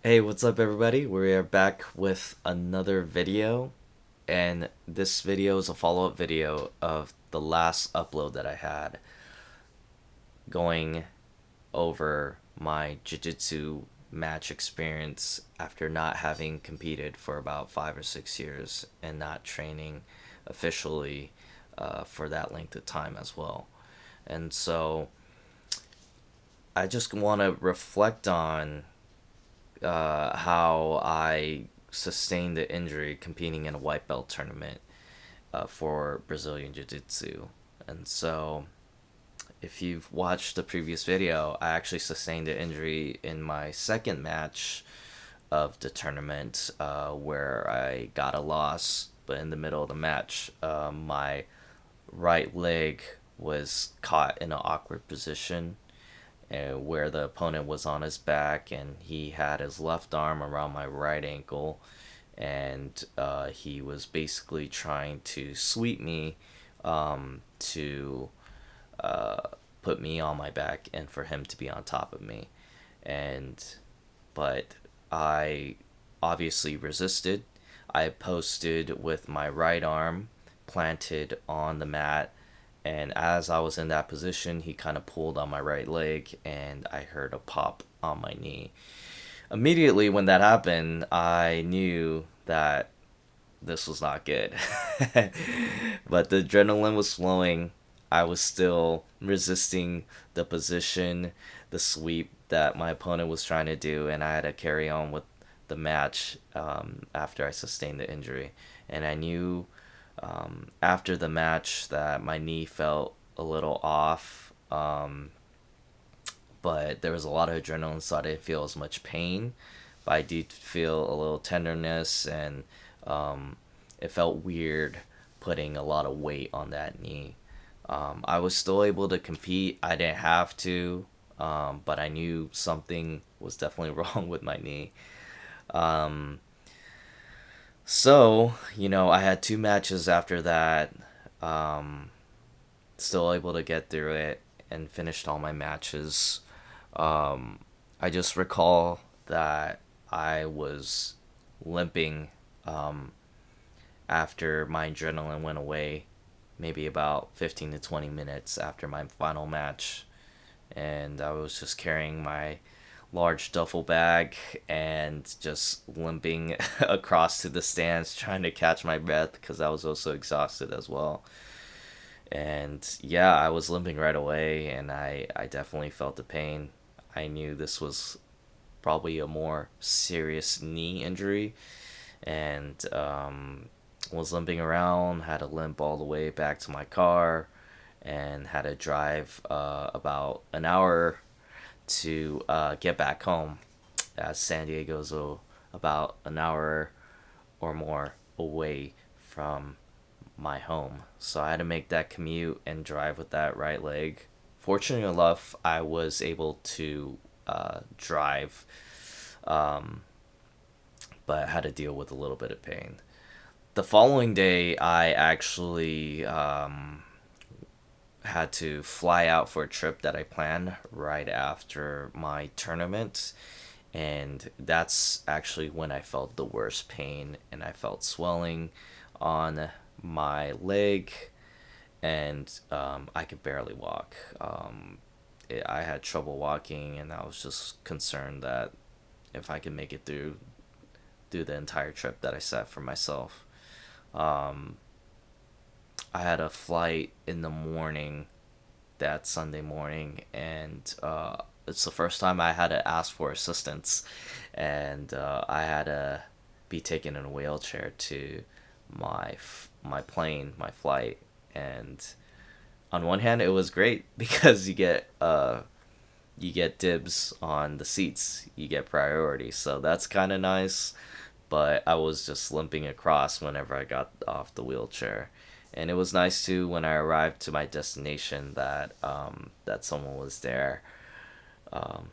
Hey, what's up, everybody? We are back with another video, and this video is a follow up video of the last upload that I had going over my Jiu Jitsu match experience after not having competed for about 5 or 6 years and not training officially for that length of time as well. And so I just want to reflect on how I sustained the injury competing in a white belt tournament for Brazilian Jiu Jitsu. And so, if you've watched the previous video, I actually sustained an injury in my second match of the tournament where I got a loss. But in the middle of the match, my right leg was caught in an awkward position where the opponent was on his back and he had his left arm around my right ankle, and he was basically trying to sweep me to put me on my back and for him to be on top of me. And but I obviously resisted. I posted with my right arm planted on the mat, and as I was in that position, he kind of pulled on my right leg, and I heard a pop on my knee. Immediately, when that happened, I knew that this was not good. But the adrenaline was flowing. I was still resisting the position, the sweep that my opponent was trying to do, and I had to carry on with the match after I sustained the injury. And I knew after the match that my knee felt a little off, but there was a lot of adrenaline, so I didn't feel as much pain. But I did feel a little tenderness, and it felt weird putting a lot of weight on that knee. I was still able to compete. I didn't have to, but I knew something was definitely wrong with my knee. Um, so, I had two matches after that. Um, Still able to get through it and finished all my matches. I just recall that I was limping after my adrenaline went away, maybe about 15 to 20 minutes after my final match. And I was just carrying my large duffel bag and just limping across to the stands trying to catch my breath because I was also exhausted as well. And yeah, I was limping right away, and I definitely felt the pain. I knew this was probably a more serious knee injury, and was limping around, had to limp all the way back to my car, and had to drive about an hour to get back home, as San Diego's about an hour or more away from my home. So I had to make that commute and drive with that right leg. Fortunately enough, I was able to drive, um, but I had to deal with a little bit of pain. The following day, I actually had to fly out for a trip that I planned right after my tournament. And that's actually when I felt the worst pain, and I felt swelling on my leg, and I could barely walk. I had trouble walking, and I was just concerned that if I could make it through the entire trip that I set for myself. Um, I had a flight in the morning that Sunday morning, and it's the first time I had to ask for assistance, and I had to be taken in a wheelchair to my plane, my flight, and on one hand it was great because you get dibs on the seats, you get priority, so that's kind of nice. But I was just limping across whenever I got off the wheelchair. And it was nice too when I arrived to my destination that that someone was there um,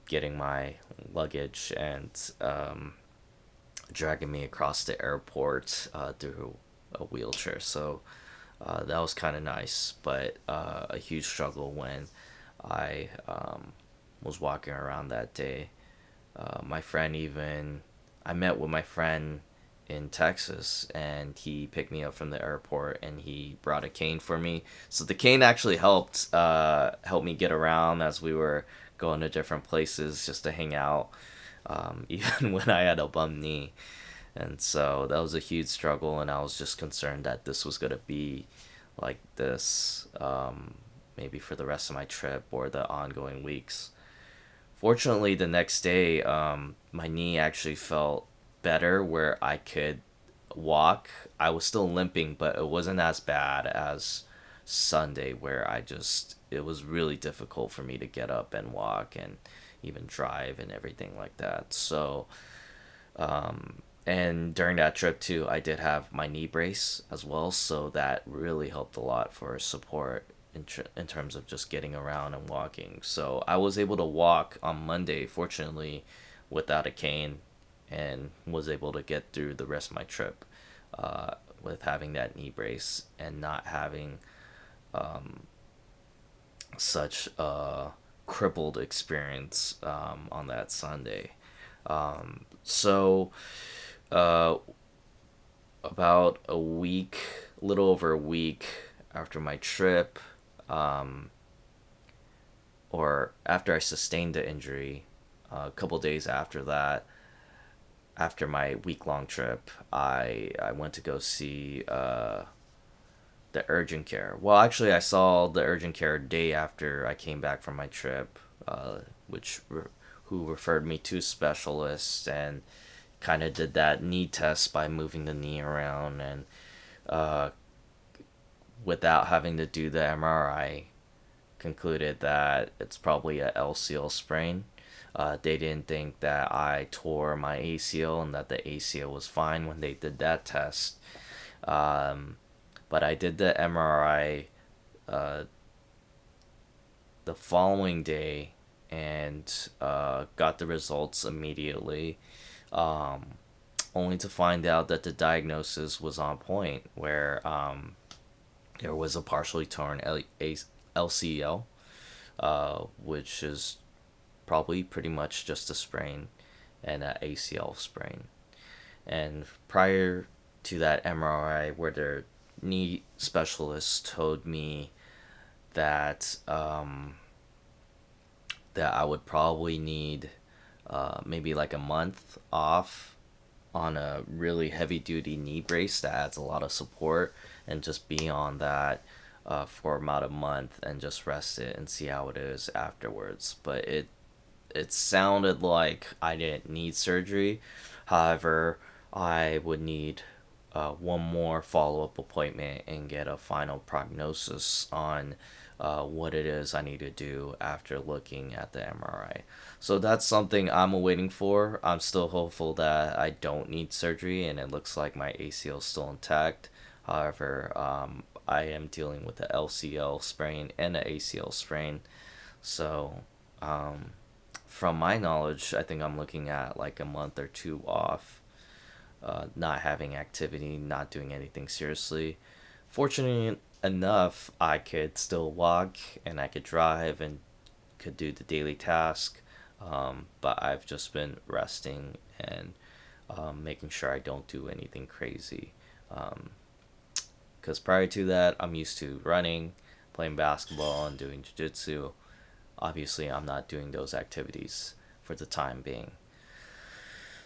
getting my luggage and dragging me across the airport through a wheelchair. So that was kind of nice, but a huge struggle when I was walking around that day My friend even, I met with my friend in Texas, and he picked me up from the airport, and he brought a cane for me. So the cane actually helped me get around as we were going to different places just to hang out, even when I had a bum knee. And so that was a huge struggle, and I was just concerned that this was gonna be like this, maybe for the rest of my trip or the ongoing weeks. Fortunately, the next day, my knee actually felt better where I could walk. I was still limping, but it wasn't as bad as Sunday, where it was really difficult for me to get up and walk and even drive and everything like that. So, and during that trip too, I did have my knee brace as well, so that really helped a lot for support in terms of just getting around and walking. So I was able to walk on Monday, fortunately, without a cane, and was able to get through the rest of my trip with having that knee brace and not having such a crippled experience on that Sunday. So uh, about a week, a little over a week after my trip, um, or after I sustained the injury, a couple days after that, after my week long trip, I went to go see the urgent care. Well, actually, I saw the urgent care day after I came back from my trip, who referred me to specialists and kind of did that knee test by moving the knee around, and uh, without having to do the MRI, concluded that it's probably a LCL sprain. They didn't think that I tore my ACL and that the ACL was fine when they did that test. Um, but I did the MRI uh, the following day and got the results immediately, um, only to find out that the diagnosis was on point, where there was a partially torn LCL, which is probably pretty much just a sprain, and an ACL sprain. And prior to that MRI, where their knee specialist told me that that I would probably need maybe like a month off on a really heavy duty knee brace that adds a lot of support, and just be on that for about a month and just rest it and see how it is afterwards. But it sounded like I didn't need surgery. However, I would need one more follow up appointment and get a final prognosis on what it is I need to do after looking at the MRI. So that's something I'm waiting for. I'm still hopeful that I don't need surgery, and it looks like my ACL is still intact. However, I am dealing with the LCL sprain and the ACL sprain. So, from my knowledge, I think I'm looking at like a month or two off, not having activity, not doing anything seriously. Fortunately enough, I could still walk and I could drive and could do the daily task, but I've just been resting and making sure I don't do anything crazy. Because prior to that, I'm used to running, playing basketball, and doing jiu-jitsu. Obviously, I'm not doing those activities for the time being.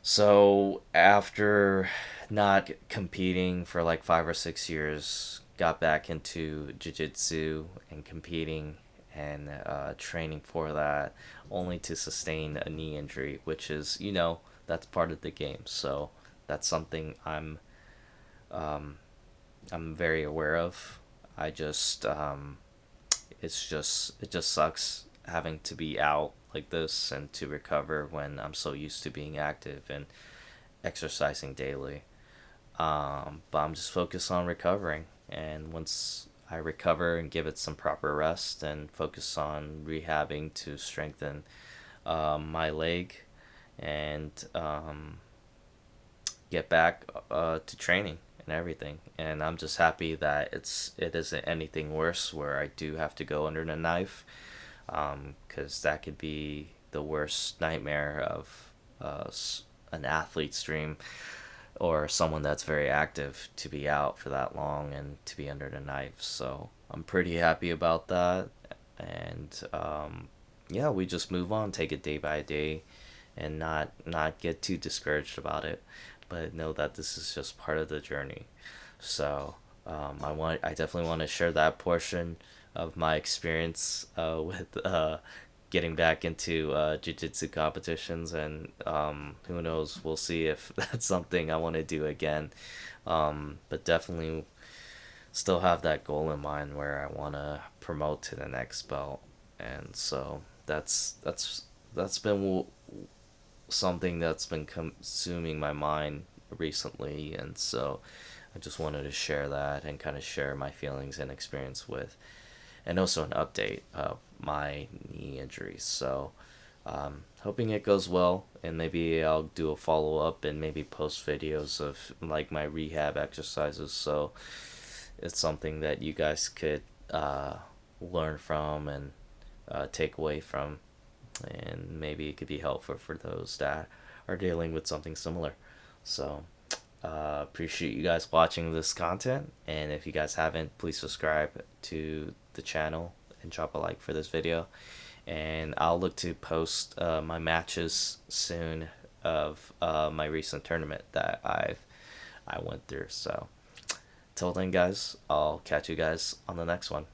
So after not competing for like 5 or 6 years, got back into jiu-jitsu and competing and training for that, only to sustain a knee injury, which is, that's part of the game. So that's something um, I'm very aware of. I just it just sucks having to be out like this and to recover when I'm so used to being active and exercising daily. But I'm just focused on recovering, and once I recover and give it some proper rest and focus on rehabbing to strengthen my leg and get back to training and everything. And I'm just happy that it isn't anything worse where I do have to go under the knife, because that could be the worst nightmare of an athlete's dream, or someone that's very active, to be out for that long and to be under the knife. So I'm pretty happy about that. And yeah, we just move on, take it day by day, and not get too discouraged about it, but know that this is just part of the journey. So I definitely want to share that portion of my experience with getting back into jiu-jitsu competitions, and who knows, we'll see if that's something I want to do again. But definitely still have that goal in mind where I want to promote to the next belt. And so that's been something that's been consuming my mind recently. And so I just wanted to share that and kind of share my feelings and experience with, and also an update of my knee injuries. So hoping it goes well, and maybe I'll do a follow up and maybe post videos of like my rehab exercises. So it's something that you guys could learn from and take away from, and maybe it could be helpful for those that are dealing with something similar. So appreciate you guys watching this content, and if you guys haven't, please subscribe to the channel and drop a like for this video. And I'll look to post my matches soon of my recent tournament that I went through. So till then, guys, I'll catch you guys on the next one.